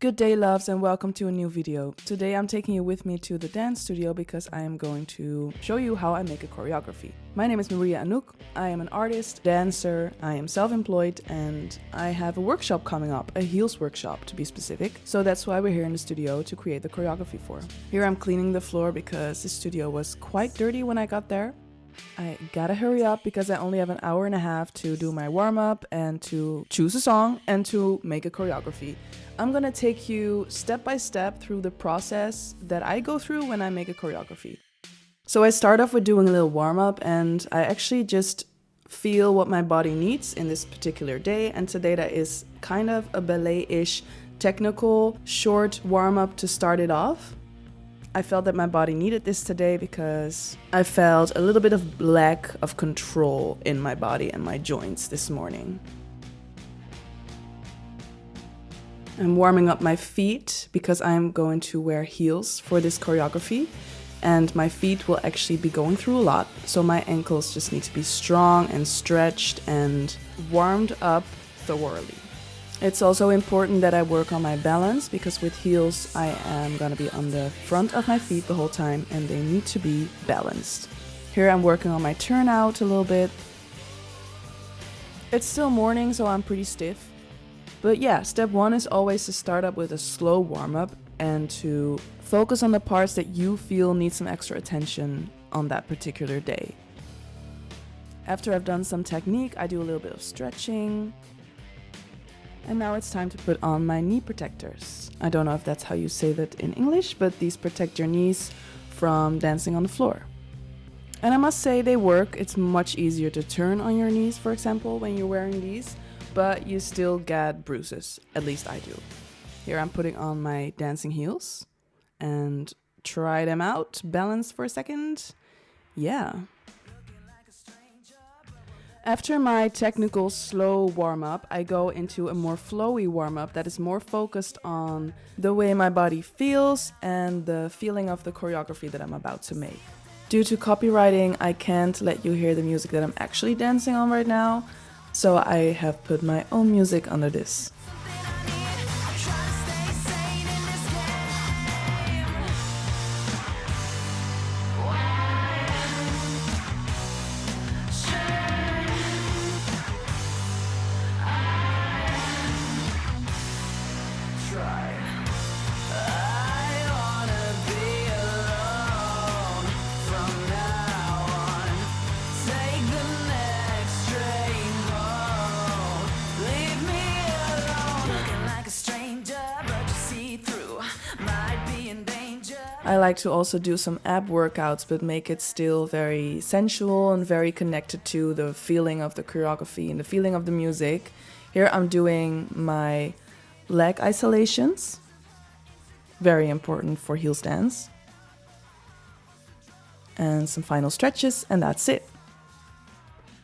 Good day, loves, and welcome to a new video. Today I'm taking you with me to the dance studio because I am going to show you how I make a choreography. My name is Anouk. I am an artist, dancer, I am self-employed, and I have a workshop coming up, a heels workshop to be specific. So that's why we're here in the studio to create the choreography for. Here I'm cleaning the floor because the studio was quite dirty when I got there. I gotta hurry up because I only have an hour and a half to do my warm-up and to choose a song and to make a choreography. I'm gonna take you step by step through the process that I go through when I make a choreography. So I start off with doing a little warm-up, and I actually just feel what my body needs in this particular day. And today that is kind of a ballet-ish technical short warm-up to start it off. I felt that my body needed this today because I felt a little bit of lack of control in my body and my joints this morning. I'm warming up my feet because I'm going to wear heels for this choreography, and my feet will actually be going through a lot, so my ankles just need to be strong and stretched and warmed up thoroughly. It's also important that I work on my balance because with heels I am going to be on the front of my feet the whole time and they need to be balanced. Here I'm working on my turnout a little bit. It's still morning, so I'm pretty stiff. But yeah, step one is always to start up with a slow warm-up and to focus on the parts that you feel need some extra attention on that particular day. After I've done some technique, I do a little bit of stretching. And now it's time to put on my knee protectors. I don't know if that's how you say that in English, but these protect your knees from dancing on the floor. And I must say they work. It's much easier to turn on your knees, for example, when you're wearing these, but you still get bruises. At least I do. Here I'm putting on my dancing heels and try them out. Balance for a second. Yeah. After my technical slow warm-up, I go into a more flowy warm-up that is more focused on the way my body feels and the feeling of the choreography that I'm about to make. Due to copywriting, I can't let you hear the music that I'm actually dancing on right now, so I have put my own music under this. I like to also do some ab workouts, but make it still very sensual and very connected to the feeling of the choreography and the feeling of the music. Here I'm doing my leg isolations, very important for heels dance, and some final stretches, and that's it.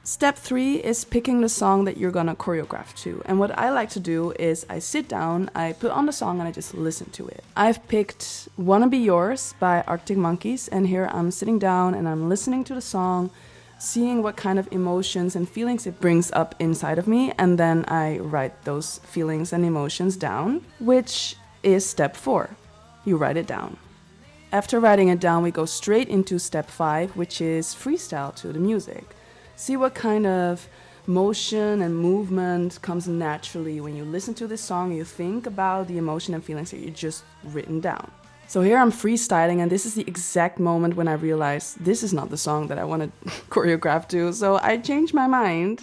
Step 3 is picking the song that you're gonna choreograph to. And what I like to do is I sit down, I put on the song and I just listen to it. I've picked Wanna Be Yours by Arctic Monkeys, and here I'm sitting down and I'm listening to the song, seeing what kind of emotions and feelings it brings up inside of me, and then I write those feelings and emotions down, which is step 4. You write it down. After writing it down, we go straight into step 5, which is freestyle to the music. See what kind of motion and movement comes naturally when you listen to this song. You think about the emotion and feelings that you just written down. So here I'm freestyling, and this is the exact moment when I realized this is not the song that I want to choreograph to. So I changed my mind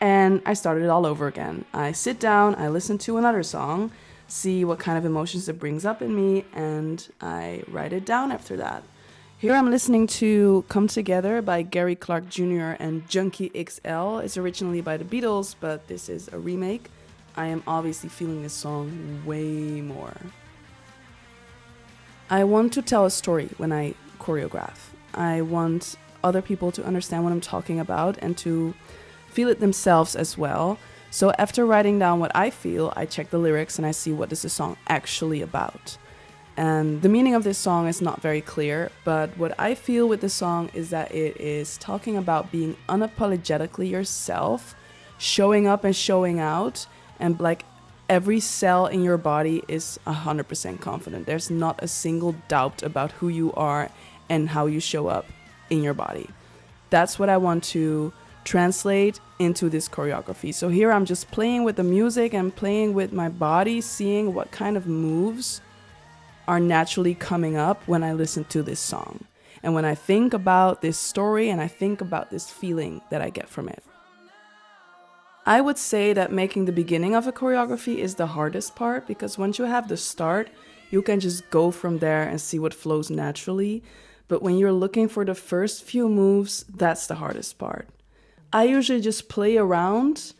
and I started it all over again. I sit down, I listen to another song, see what kind of emotions it brings up in me, and I write it down after that. Here I'm listening to Come Together by Gary Clark Jr. and Junkie XL. It's originally by the Beatles, but this is a remake. I am obviously feeling this song way more. I want to tell a story when I choreograph. I want other people to understand what I'm talking about and to feel it themselves as well. So after writing down what I feel, I check the lyrics and I see what is the song actually about. And the meaning of this song is not very clear, but what I feel with this song is that it is talking about being unapologetically yourself, showing up and showing out, and like every cell in your body is 100% confident. There's not a single doubt about who you are and how you show up in your body. That's what I want to translate into this choreography. So here I'm just playing with the music and playing with my body, seeing what kind of moves are naturally coming up when I listen to this song. And when I think about this story and I think about this feeling that I get from it. I would say that making the beginning of a choreography is the hardest part, because once you have the start, you can just go from there and see what flows naturally. But when you're looking for the first few moves, that's the hardest part. I usually just play around,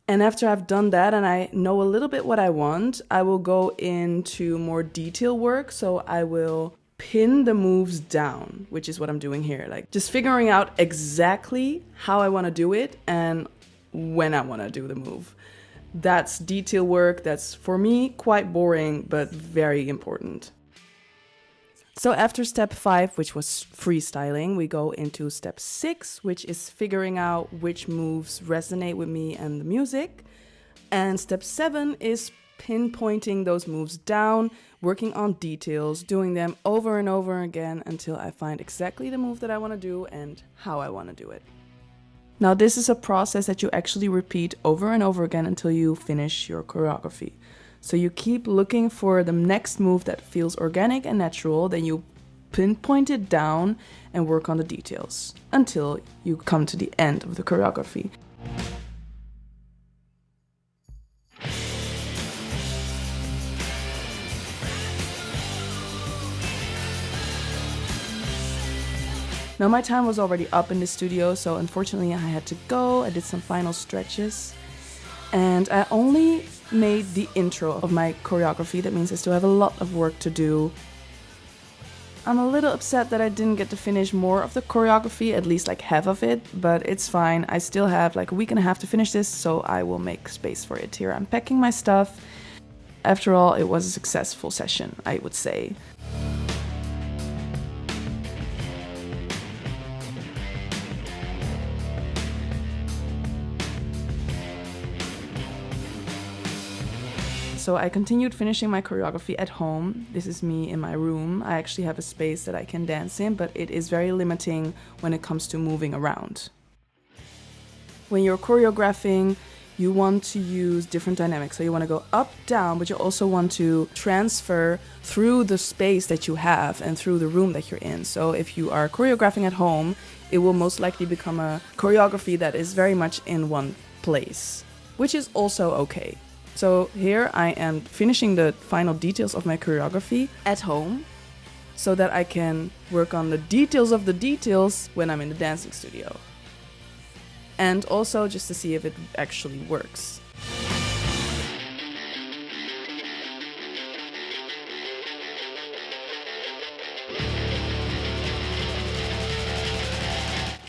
and after I've done that and I know a little bit what I want, I will go into more detail work. So I will pin the moves down, which is what I'm doing here. Like just figuring out exactly how I want to do it and when I want to do the move. That's detail work. That's, for me, quite boring, but very important. So after step 5, which was freestyling, we go into step 6, which is figuring out which moves resonate with me and the music. And step 7 is pinpointing those moves down, working on details, doing them over and over again until I find exactly the move that I want to do and how I want to do it. Now, this is a process that you actually repeat over and over again until you finish your choreography. So you keep looking for the next move that feels organic and natural, then you pinpoint it down and work on the details until you come to the end of the choreography. Now my time was already up in the studio, so unfortunately I had to go. I did some final stretches. And I only made the intro of my choreography. That means I still have a lot of work to do. I'm a little upset that I didn't get to finish more of the choreography, at least like half of it, but it's fine. I still have like a week and a half to finish this, so I will make space for it here. I'm packing my stuff. After all, it was a successful session, I would say. So I continued finishing my choreography at home. This is me in my room. I actually have a space that I can dance in, but it is very limiting when it comes to moving around. When you're choreographing, you want to use different dynamics. So you want to go up, down, but you also want to transfer through the space that you have and through the room that you're in. So if you are choreographing at home, it will most likely become a choreography that is very much in one place, which is also okay. So here I am finishing the final details of my choreography at home so that I can work on the details of the details when I'm in the dancing studio. And also just to see if it actually works.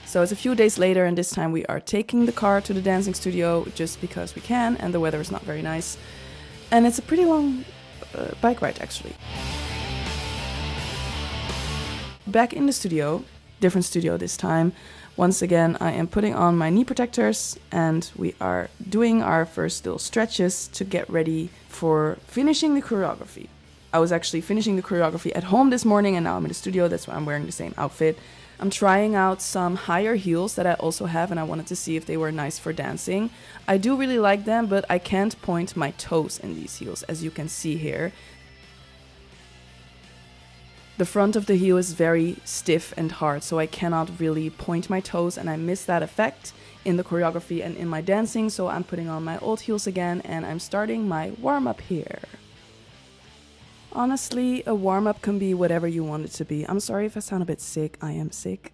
So it's a few days later, and this time we are taking the car to the dancing studio just because we can, and the weather is not very nice. And it's a pretty long bike ride, actually. Back in the studio, different studio this time. Once again, I am putting on my knee protectors, and we are doing our first little stretches to get ready for finishing the choreography. I was actually finishing the choreography at home this morning, and now I'm in the studio. That's why I'm wearing the same outfit. I'm trying out some higher heels that I also have, and I wanted to see if they were nice for dancing. I do really like them, but I can't point my toes in these heels, as you can see here. The front of the heel is very stiff and hard, so I cannot really point my toes, and I miss that effect in the choreography and in my dancing, so I'm putting on my old heels again, and I'm starting my warm-up here. Honestly, a warm-up can be whatever you want it to be. I'm sorry if I sound a bit sick, I am sick.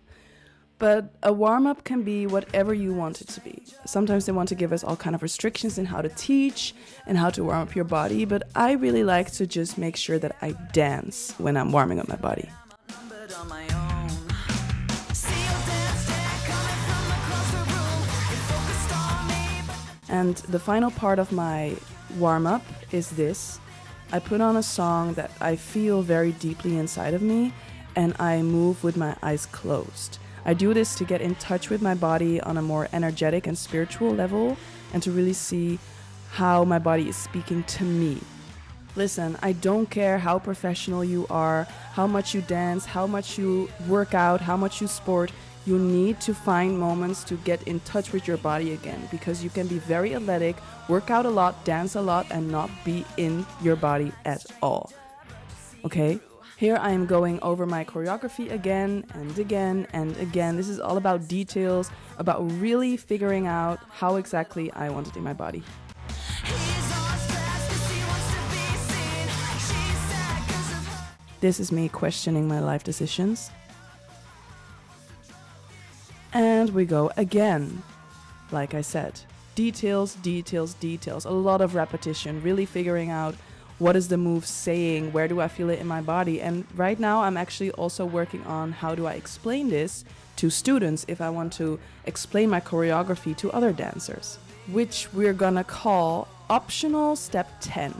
But a warm-up can be whatever you want it to be. Sometimes they want to give us all kind of restrictions in how to teach and how to warm up your body, but I really like to just make sure that I dance when I'm warming up my body. And the final part of my warm-up is this. I put on a song that I feel very deeply inside of me, and I move with my eyes closed. I do this to get in touch with my body on a more energetic and spiritual level, and to really see how my body is speaking to me. Listen, I don't care how professional you are, how much you dance, how much you work out, how much you sport. You need to find moments to get in touch with your body again, because you can be very athletic, work out a lot, dance a lot, and not be in your body at all. Okay? Here I am going over my choreography again and again and again. This is all about details, about really figuring out how exactly I want it in my body. This is me questioning my life decisions. And we go again. Like I said, details, details, details. A lot of repetition, really figuring out what is the move saying, where do I feel it in my body. And right now I'm actually also working on how do I explain this to students if I want to explain my choreography to other dancers, which we're gonna call optional step 10.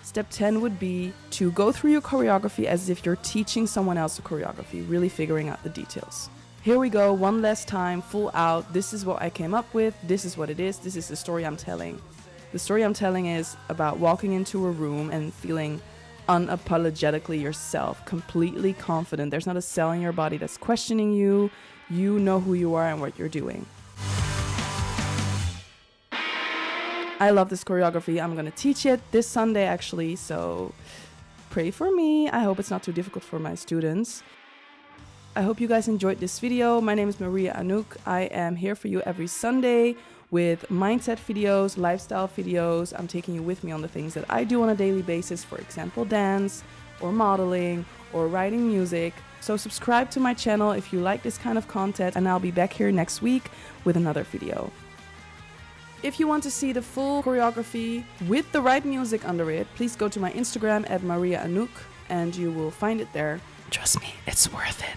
Step 10 would be to go through your choreography as if you're teaching someone else a choreography, really figuring out the details. Here we go, one last time, full out. This is what I came up with. This is what it is. This is the story I'm telling. The story I'm telling is about walking into a room and feeling unapologetically yourself, completely confident. There's not a cell in your body that's questioning you. You know who you are and what you're doing. I love this choreography. I'm gonna teach it this Sunday actually, so pray for me. I hope it's not too difficult for my students. I hope you guys enjoyed this video. My name is Maria Anouk. I am here for you every Sunday with mindset videos, lifestyle videos. I'm taking you with me on the things that I do on a daily basis, for example, dance or modeling or writing music. So subscribe to my channel if you like this kind of content, and I'll be back here next week with another video. If you want to see the full choreography with the right music under it, please go to my Instagram at Maria Anouk and you will find it there. Trust me, it's worth it.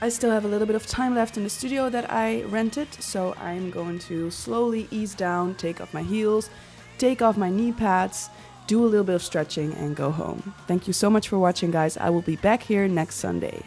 I still have a little bit of time left in the studio that I rented, so I'm going to slowly ease down, take off my heels, take off my knee pads, do a little bit of stretching and go home. Thank you so much for watching, guys. I will be back here next Sunday.